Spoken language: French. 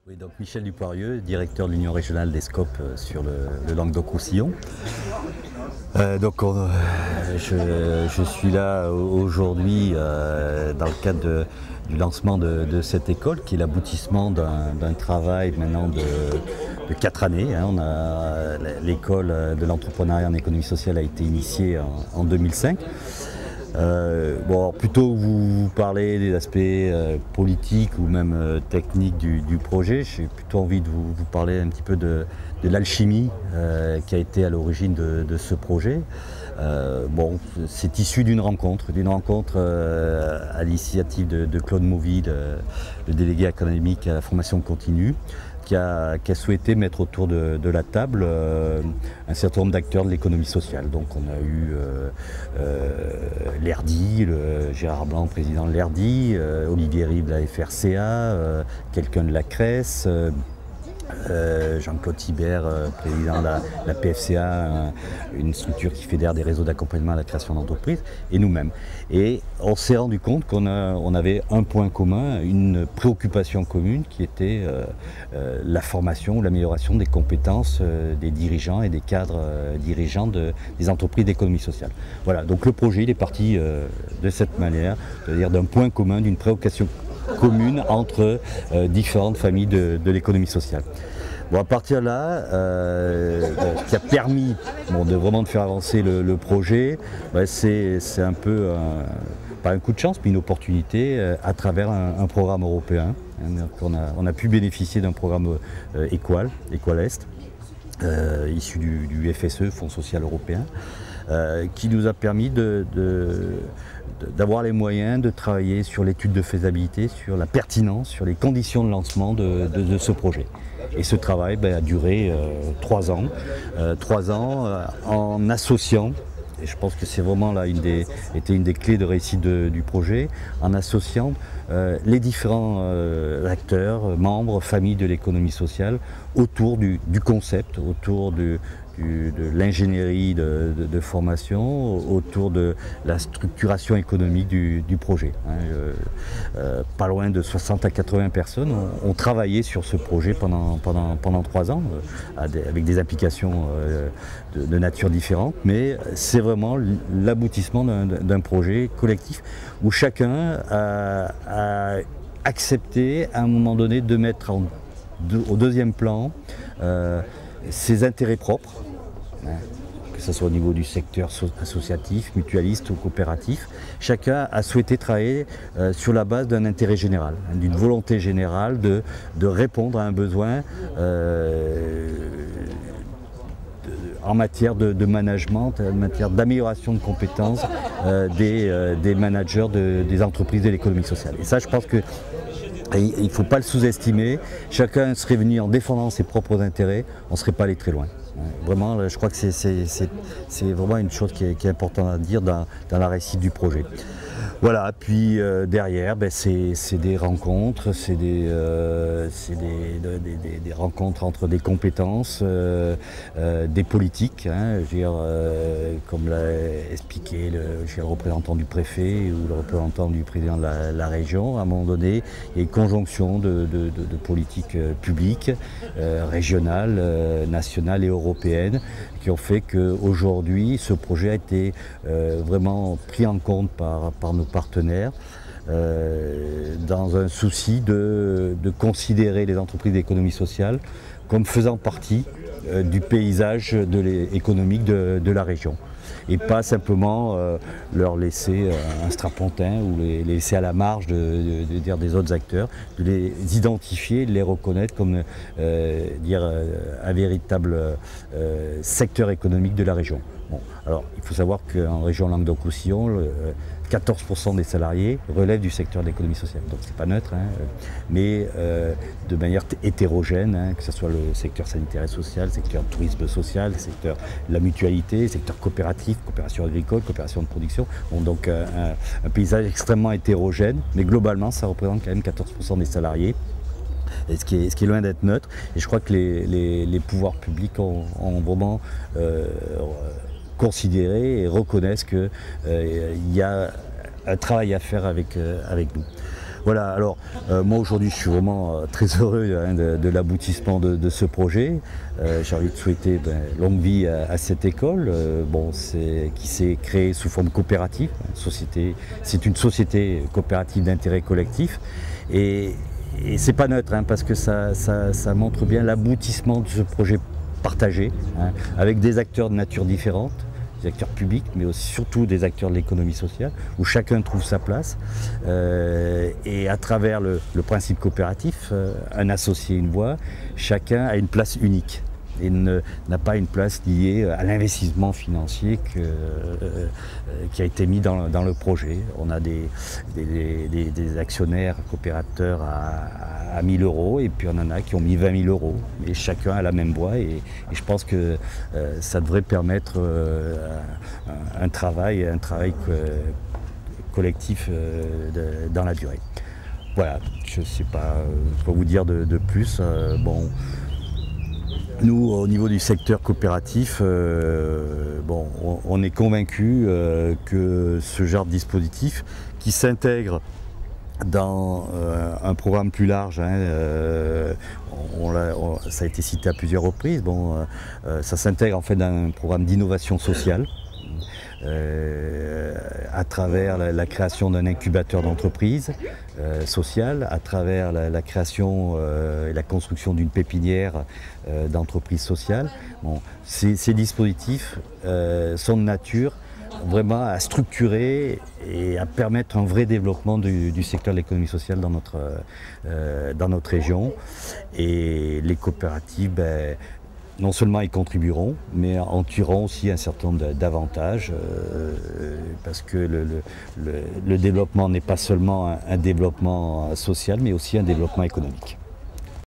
Oui, donc Michel Dupoirieux, directeur de l'Union régionale des SCOP sur le Languedoc-Roussillon. Je suis là aujourd'hui dans le cadre du lancement de cette école qui est l'aboutissement d'un travail maintenant de 4 années. L'école de l'entrepreneuriat en économie sociale a été initiée en 2005. Plutôt que vous parler des aspects politiques ou même techniques du projet, j'ai plutôt envie de vous parler un petit peu de l'alchimie qui a été à l'origine de ce projet. C'est issu d'une rencontre à l'initiative de Claude Mauvy, le délégué académique à la formation continue, qui a souhaité mettre autour de la table un certain nombre d'acteurs de l'économie sociale. Donc on a eu l'ERDI, Gérard Blanc, président de l'ERDI, Olivier Rive de la FRCA, quelqu'un de la CRES, Jean-Claude Thibert, président de la PFCA, une structure qui fédère des réseaux d'accompagnement à la création d'entreprises, et nous-mêmes. Et on s'est rendu compte qu'on avait un point commun, une préoccupation commune qui était la formation ou l'amélioration des compétences des dirigeants et des cadres dirigeants des entreprises d'économie sociale. Voilà, donc le projet il est parti de cette manière, c'est-à-dire d'un point commun, d'une préoccupation commune entre différentes familles de l'économie sociale. Bon, à partir de là, ce qui a permis de faire avancer le projet, c'est un peu, pas un coup de chance, mais une opportunité à travers un programme européen. On a pu bénéficier d'un programme Equal Est, issu du FSE, Fonds social européen, qui nous a permis d'avoir les moyens de travailler sur l'étude de faisabilité, sur la pertinence, sur les conditions de lancement de ce projet. Et ce travail a duré 3 ans. 3 ans en associant, et je pense que c'est vraiment là une des clés de réussite du projet, en associant les différents acteurs, membres, familles de l'économie sociale autour du concept, autour de l'ingénierie de formation, autour de la structuration économique du projet. Pas loin de 60 à 80 personnes ont travaillé sur ce projet pendant 3 ans, avec des applications de nature différente, mais c'est vraiment l'aboutissement d'un projet collectif où chacun a accepté à un moment donné de mettre au deuxième plan ses intérêts propres, que ce soit au niveau du secteur associatif, mutualiste ou coopératif. Chacun a souhaité travailler sur la base d'un intérêt général, d'une volonté générale de répondre à un besoin en matière de management, en matière d'amélioration de compétences des managers des entreprises de l'économie sociale. Et ça, je pense que il ne faut pas le sous-estimer. Chacun serait venu en défendant ses propres intérêts, on ne serait pas allé très loin. Vraiment, je crois que c'est vraiment une chose qui est importante à dire dans la réussite du projet. Voilà, puis derrière, c'est des rencontres, c'est des rencontres entre des compétences, des politiques, je veux dire, comme l'a expliqué le représentant du préfet ou le représentant du président de la région. À un moment donné, il y a une conjonction de politiques publiques, régionales, nationales et européennes, qui ont fait qu'aujourd'hui, ce projet a été vraiment pris en compte par nos partenaires dans un souci de considérer les entreprises d'économie sociale comme faisant partie du paysage économique de la région. Et pas simplement leur laisser un strapontin ou les laisser à la marge des autres acteurs, de les identifier, de les reconnaître comme un véritable secteur économique de la région. Bon, alors il faut savoir qu'en région Languedoc-Roussillon, 14% des salariés relèvent du secteur de l'économie sociale. Donc c'est pas neutre, mais de manière hétérogène, que ce soit le secteur sanitaire et social, le secteur tourisme social, le secteur de la mutualité, le secteur coopératif, coopération agricole, coopération de production. Bon, donc un paysage extrêmement hétérogène, mais globalement ça représente quand même 14% des salariés. Et ce qui est loin d'être neutre. Et je crois que les pouvoirs publics ont vraiment considéré et reconnaissent qu'il y a un travail à faire avec nous. Voilà, alors moi aujourd'hui je suis vraiment très heureux de l'aboutissement de ce projet. J'ai envie de souhaiter longue vie à cette école qui s'est créée sous forme coopérative. C'est une société coopérative d'intérêt collectif et c'est pas neutre parce que ça montre bien l'aboutissement de ce projet partagé avec des acteurs de nature différente, des acteurs publics, mais aussi surtout des acteurs de l'économie sociale, où chacun trouve sa place. Et à travers le principe coopératif, un associé, une voix, chacun a une place unique et n'a pas une place liée à l'investissement financier qui a été mis dans le projet. On a des actionnaires coopérateurs à 1 000 € et puis on en a qui ont mis 20 000 €. Et chacun a la même voix et je pense que ça devrait permettre un travail collectif dans la durée. Voilà, je ne sais pas quoi vous dire de plus. Nous, au niveau du secteur coopératif, on est convaincus que ce genre de dispositif qui s'intègre dans un programme plus large, ça a été cité à plusieurs reprises, ça s'intègre en fait dans un programme d'innovation sociale. À travers la création d'un incubateur d'entreprise sociale, à travers la création et la construction d'une pépinière d'entreprise sociale. Ces dispositifs sont de nature vraiment à structurer et à permettre un vrai développement du secteur de l'économie sociale dans notre région. Et les coopératives, non seulement ils contribueront, mais en tireront aussi un certain nombre d'avantages, parce que le développement n'est pas seulement un développement social, mais aussi un développement économique.